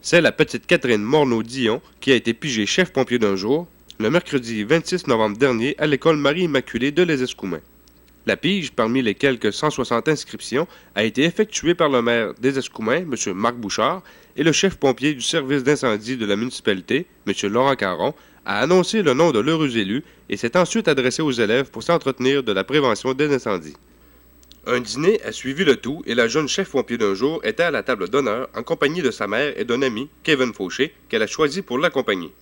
C'est la petite Catherine Morneau-Dion qui a été pigée chef pompier d'un jour, le mercredi 26 novembre dernier, à l'école Marie-Immaculée de Les Escoumins. La pige, parmi les quelques 160 inscriptions, a été effectuée par le maire des Escoumins, M. Marc Bouchard, et le chef pompier du service d'incendie de la municipalité, M. Laurent Caron, a annoncé le nom de l'heureux élu et s'est ensuite adressé aux élèves pour s'entretenir de la prévention des incendies. Un dîner a suivi le tout et la jeune chef pompier d'un jour était à la table d'honneur en compagnie de sa mère et d'un ami, Kevin Fauché, qu'elle a choisi pour l'accompagner.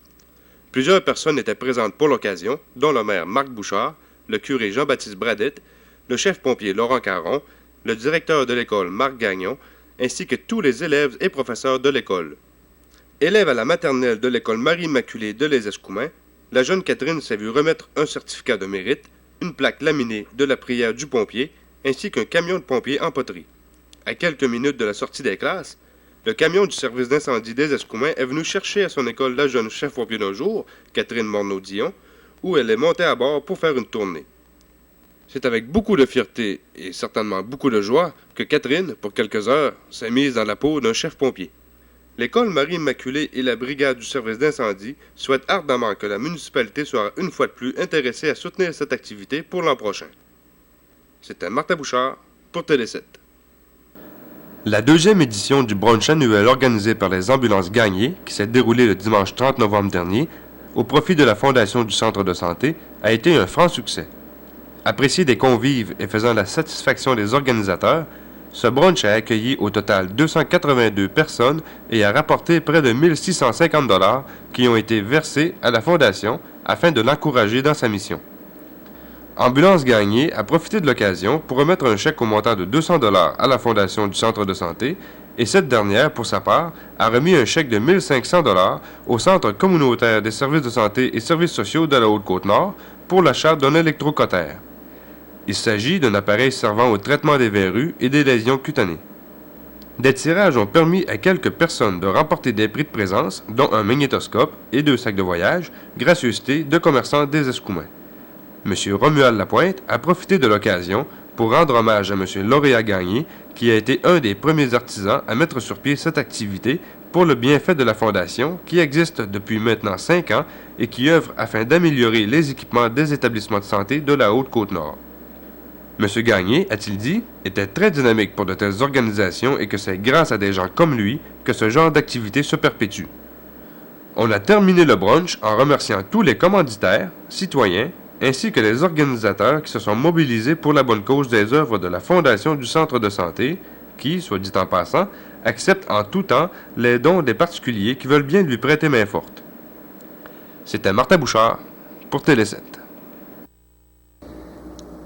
Plusieurs personnes étaient présentes pour l'occasion, dont le maire Marc Bouchard, le curé Jean-Baptiste Bradette, le chef pompier Laurent Caron, le directeur de l'école Marc Gagnon, ainsi que tous les élèves et professeurs de l'école. Élève à la maternelle de l'école Marie-Immaculée de Les Escoumins, la jeune Catherine s'est vue remettre un certificat de mérite, une plaque laminée de la prière du pompier, ainsi qu'un camion de pompiers en poterie. À quelques minutes de la sortie des classes, le camion du service d'incendie des Escoumins est venu chercher à son école la jeune chef pompier d'un jour, Catherine Morneau-Dion, où elle est montée à bord pour faire une tournée. C'est avec beaucoup de fierté et certainement beaucoup de joie que Catherine, pour quelques heures, s'est mise dans la peau d'un chef pompier. L'école Marie-Immaculée et la brigade du service d'incendie souhaitent ardemment que la municipalité soit une fois de plus intéressée à soutenir cette activité pour l'an prochain. C'était Martin Bouchard pour Télé 7. La deuxième édition du brunch annuel organisé par les ambulances Gagné, qui s'est déroulée le dimanche 30 novembre dernier, au profit de la Fondation du Centre de santé, a été un franc succès. Apprécié des convives et faisant la satisfaction des organisateurs, ce brunch a accueilli au total 282 personnes et a rapporté près de 1650 $ qui ont été versés à la Fondation afin de l'encourager dans sa mission. Ambulance Gagné a profité de l'occasion pour remettre un chèque au montant de 200 $ à la Fondation du Centre de santé et cette dernière, pour sa part, a remis un chèque de 1500 $ au Centre communautaire des services de santé et services sociaux de la Haute-Côte-Nord pour l'achat d'un électrocotère. Il s'agit d'un appareil servant au traitement des verrues et des lésions cutanées. Des tirages ont permis à quelques personnes de remporter des prix de présence, dont un magnétoscope et 2 sacs de voyage, gracieuseté de commerçants des Escoumins. M. Romuald Lapointe a profité de l'occasion pour rendre hommage à M. Lauréat Gagné, qui a été un des premiers artisans à mettre sur pied cette activité pour le bienfait de la Fondation, qui existe depuis maintenant 5 ans et qui œuvre afin d'améliorer les équipements des établissements de santé de la Haute-Côte-Nord. M. Gagné, a-t-il dit, était très dynamique pour de telles organisations et que c'est grâce à des gens comme lui que ce genre d'activité se perpétue. On a terminé le brunch en remerciant tous les commanditaires, citoyens, ainsi que les organisateurs qui se sont mobilisés pour la bonne cause des œuvres de la Fondation du Centre de santé, qui, soit dit en passant, accepte en tout temps les dons des particuliers qui veulent bien lui prêter main forte. C'était Martin Bouchard pour Télé 7.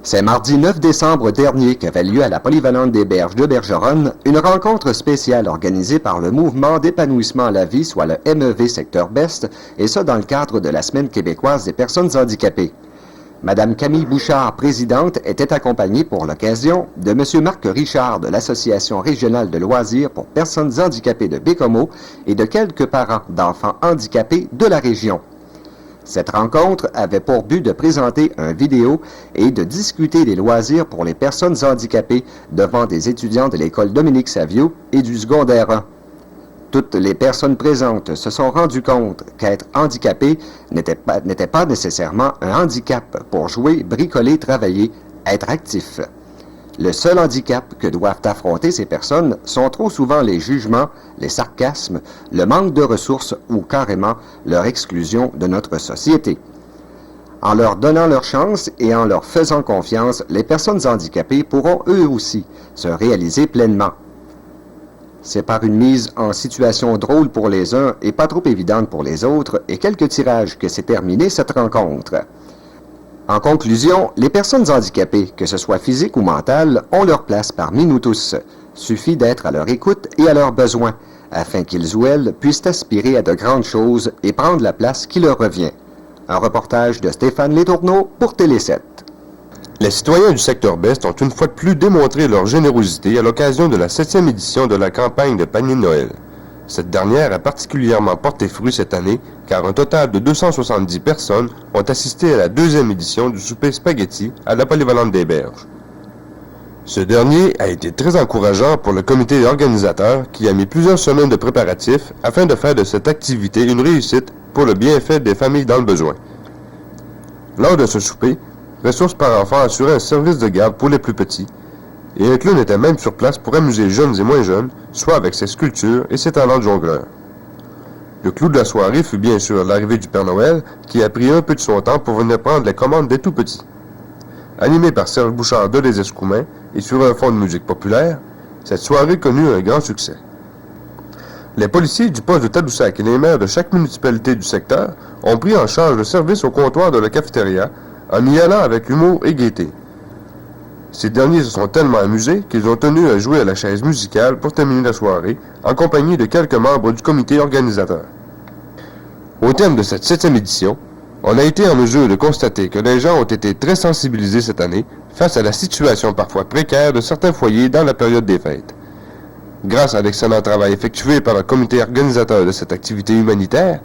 C'est mardi 9 décembre dernier qu'avait lieu à la Polyvalente des Berges de Bergeronne une rencontre spéciale organisée par le Mouvement d'épanouissement à la vie, soit le MEV Secteur Best, et ça dans le cadre de la Semaine québécoise des personnes handicapées. Madame Camille Bouchard, présidente, était accompagnée pour l'occasion de Monsieur Marc Richard de l'Association régionale de loisirs pour personnes handicapées de Bécomo et de quelques parents d'enfants handicapés de la région. Cette rencontre avait pour but de présenter un vidéo et de discuter des loisirs pour les personnes handicapées devant des étudiants de l'école Dominique Savio et du secondaire 1. Toutes les personnes présentes se sont rendues compte qu'être handicapé n'était pas nécessairement un handicap pour jouer, bricoler, travailler, être actif. Le seul handicap que doivent affronter ces personnes sont trop souvent les jugements, les sarcasmes, le manque de ressources ou carrément leur exclusion de notre société. En leur donnant leur chance et en leur faisant confiance, les personnes handicapées pourront eux aussi se réaliser pleinement. C'est par une mise en situation drôle pour les uns et pas trop évidente pour les autres et quelques tirages que s'est terminée cette rencontre. En conclusion, les personnes handicapées, que ce soit physiques ou mentales, ont leur place parmi nous tous. Suffit d'être à leur écoute et à leurs besoins, afin qu'ils ou elles puissent aspirer à de grandes choses et prendre la place qui leur revient. Un reportage de Stéphane Letourneau pour Télé 7. Les citoyens du secteur Best ont une fois de plus démontré leur générosité à l'occasion de la 7e édition de la campagne de panier de Noël. Cette dernière a particulièrement porté fruit cette année, car un total de 270 personnes ont assisté à la 2e édition du souper spaghetti à la Polyvalente des Berges. Ce dernier a été très encourageant pour le comité organisateur qui a mis plusieurs semaines de préparatifs afin de faire de cette activité une réussite pour le bienfait des familles dans le besoin. Lors de ce souper, Ressources par enfant assurait un service de garde pour les plus petits, et un clown était même sur place pour amuser jeunes et moins jeunes, soit avec ses sculptures et ses talents de jongleur. Le clou de la soirée fut bien sûr l'arrivée du Père Noël, qui a pris un peu de son temps pour venir prendre les commandes des tout-petits. Animé par Serge Bouchard de Les Escoumins et sur un fond de musique populaire, cette soirée connut un grand succès. Les policiers du poste de Tadoussac et les maires de chaque municipalité du secteur ont pris en charge le service au comptoir de la cafétéria en y allant avec humour et gaieté. Ces derniers se sont tellement amusés qu'ils ont tenu à jouer à la chaise musicale pour terminer la soirée, en compagnie de quelques membres du comité organisateur. Au terme de cette 7e édition, on a été en mesure de constater que les gens ont été très sensibilisés cette année face à la situation parfois précaire de certains foyers dans la période des fêtes. Grâce à l'excellent travail effectué par le comité organisateur de cette activité humanitaire,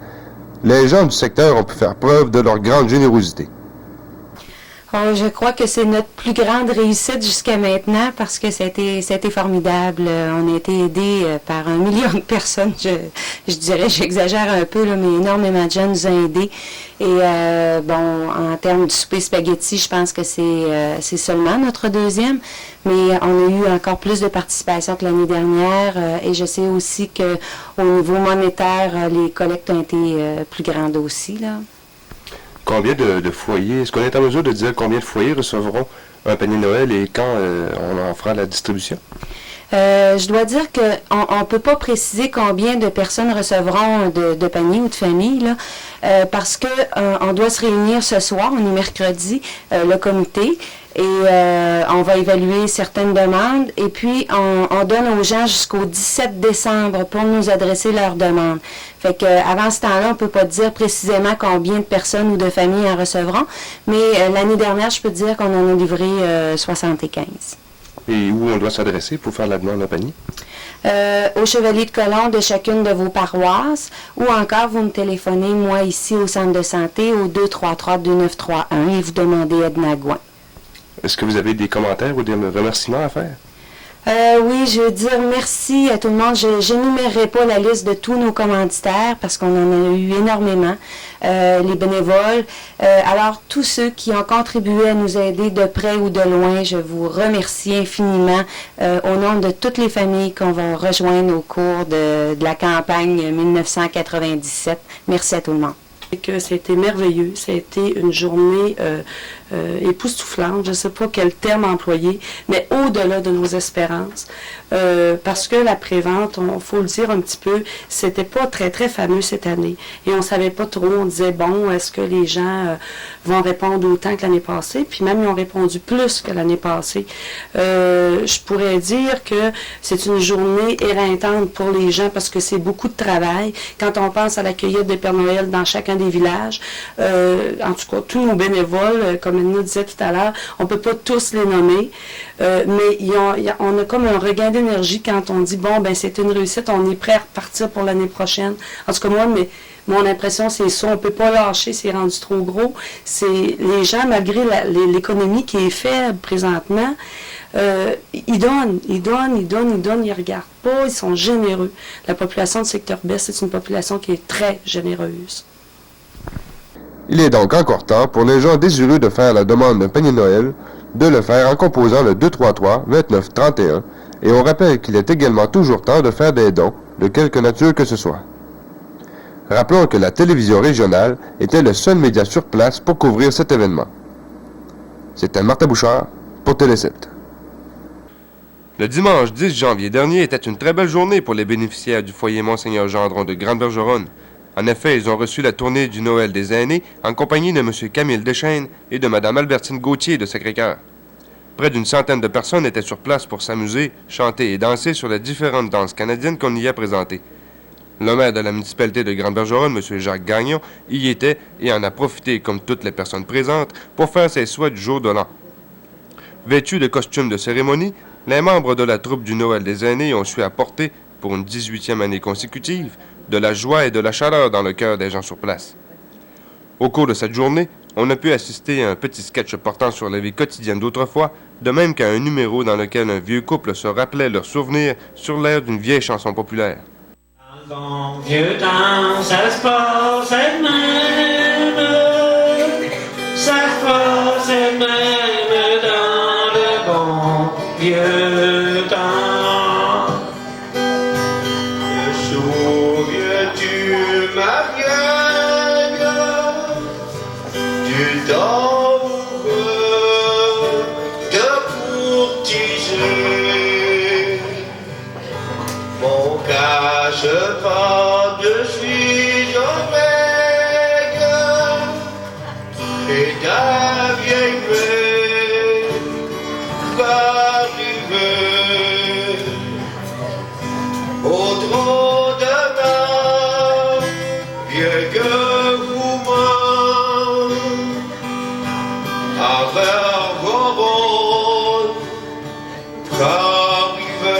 les gens du secteur ont pu faire preuve de leur grande générosité. Oh, je crois que c'est notre plus grande réussite jusqu'à maintenant parce que ça a été formidable. On a été aidés par 1 million de personnes. Je dirais, j'exagère un peu, là, mais énormément de gens nous ont aidés. Et bon, en termes du souper spaghetti, je pense que c'est seulement notre 2e. Mais on a eu encore plus de participation que l'année dernière. Et je sais aussi qu'au niveau monétaire, les collectes ont été plus grandes aussi, là. Combien de foyers, est-ce qu'on est en mesure de dire combien de foyers recevront un panier de Noël et quand on en fera la distribution? Je dois dire qu'on ne peut pas préciser combien de personnes recevront de paniers ou de familles, là, parce que on doit se réunir ce soir, on est mercredi, le comité, et on va évaluer certaines demandes, et puis on donne aux gens jusqu'au 17 décembre pour nous adresser leurs demandes. Fait qu'avant ce temps-là, on ne peut pas dire précisément combien de personnes ou de familles en recevront, mais l'année dernière, je peux dire qu'on en a livré 75. Et où on doit s'adresser pour faire la demande d'un panier? Au Chevalier de Colomb de chacune de vos paroisses, ou encore vous me téléphonez, moi, ici au centre de santé, au 233-2931, et vous demandez Edna Gouin. Est-ce que vous avez des commentaires ou des remerciements à faire? Oui, je veux dire merci à tout le monde. Je n'énumérerai pas la liste de tous nos commanditaires parce qu'on en a eu énormément. Les bénévoles. Alors, tous ceux qui ont contribué à nous aider de près ou de loin, je vous remercie infiniment au nom de toutes les familles qu'on va rejoindre au cours de la campagne 1997. Merci à tout le monde. Que c'était merveilleux, ça a été une journée époustouflante, je ne sais pas quel terme employer, mais au-delà de nos espérances, parce que la prévente, il faut le dire un petit peu, c'était pas très très fameux cette année, et on savait pas trop, on disait bon, est-ce que les gens vont répondre autant que l'année passée, puis même ils ont répondu plus que l'année passée. Je pourrais dire que c'est une journée éreintante pour les gens parce que c'est beaucoup de travail. Quand on pense à la cueillette de Père Noël dans chacun des villages, en tout cas tous nos bénévoles, comme elle nous disait tout à l'heure, on ne peut pas tous les nommer, mais on a comme un regain d'énergie quand on dit bon, ben c'est une réussite, on est prêt à repartir pour l'année prochaine. En tout cas, moi, mon impression, c'est ça, on ne peut pas lâcher, c'est rendu trop gros. C'est les gens, malgré l'économie qui est faible présentement, ils donnent, ils regardent pas, ils sont généreux. La population du secteur Best, c'est une population qui est très généreuse. Il est donc encore temps pour les gens désireux de faire la demande d'un panier de Noël de le faire en composant le 233-2931 et on rappelle qu'il est également toujours temps de faire des dons de quelque nature que ce soit. Rappelons que la télévision régionale était le seul média sur place pour couvrir cet événement. C'était Martin Bouchard pour Télé7. Le dimanche 10 janvier dernier était une très belle journée pour les bénéficiaires du foyer Monseigneur Gendron de Grande-Bergeronne. En effet, ils ont reçu la tournée du Noël des aînés en compagnie de M. Camille Deschênes et de Mme Albertine Gauthier de Sacré-Cœur. Près d'une centaine de personnes étaient sur place pour s'amuser, chanter et danser sur les différentes danses canadiennes qu'on y a présentées. Le maire de la municipalité de Grande-Bergeronne, M. Jacques Gagnon, y était et en a profité, comme toutes les personnes présentes, pour faire ses souhaits du jour de l'an. Vêtus de costumes de cérémonie, les membres de la troupe du Noël des aînés ont su apporter, pour une 18e année consécutive, de la joie et de la chaleur dans le cœur des gens sur place. Au cours de cette journée, on a pu assister à un petit sketch portant sur la vie quotidienne d'autrefois, de même qu'à un numéro dans lequel un vieux couple se rappelait leurs souvenirs sur l'air d'une vieille chanson populaire. Dans le bon vieux temps, ça se passait de même, ça se passait de même dans le bon vieux temps. Te souviens-tu, ma vieille, du temps de courtiser mon cache-pas de suis oreille et ta vieille veille va arriver au trône de ma vieille woman avec vos rôles arriver.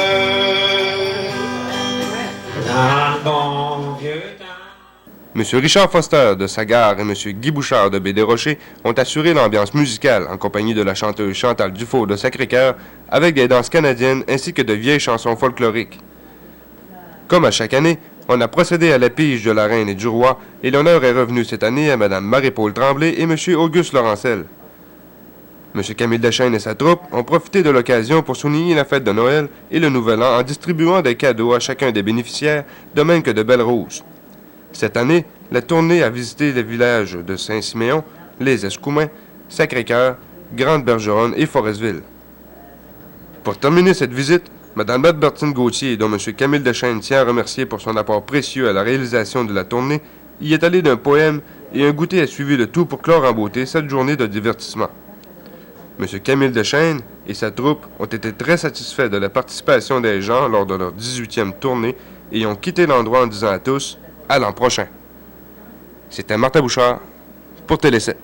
Dans le bon vieux temps. M. Richard Foster de Sagard et M. Guy Bouchard de Baie-des-Rochers ont assuré l'ambiance musicale en compagnie de la chanteuse Chantal Dufault de Sacré-Cœur avec des danses canadiennes ainsi que de vieilles chansons folkloriques. Comme à chaque année, on a procédé à la pige de la reine et du roi et l'honneur est revenu cette année à Mme Marie-Paul Tremblay et M. Auguste Laurencel. M. Camille Deschênes et sa troupe ont profité de l'occasion pour souligner la fête de Noël et le Nouvel An en distribuant des cadeaux à chacun des bénéficiaires, de même que de belles roses. Cette année, la tournée a visité les villages de Saint-Siméon, les Escoumins, Sacré-Cœur, Grande-Bergeronne et Forestville. Pour terminer cette visite, Mme Bertine Gauthier, dont M. Camille Deschênes tient à remercier pour son apport précieux à la réalisation de la tournée, y est allée d'un poème et un goûter a suivi le tout pour clore en beauté cette journée de divertissement. M. Camille Deschênes et sa troupe ont été très satisfaits de la participation des gens lors de leur 18e tournée et ont quitté l'endroit en disant à tous « À l'an prochain ». C'était Martin Bouchard pour Télé 7.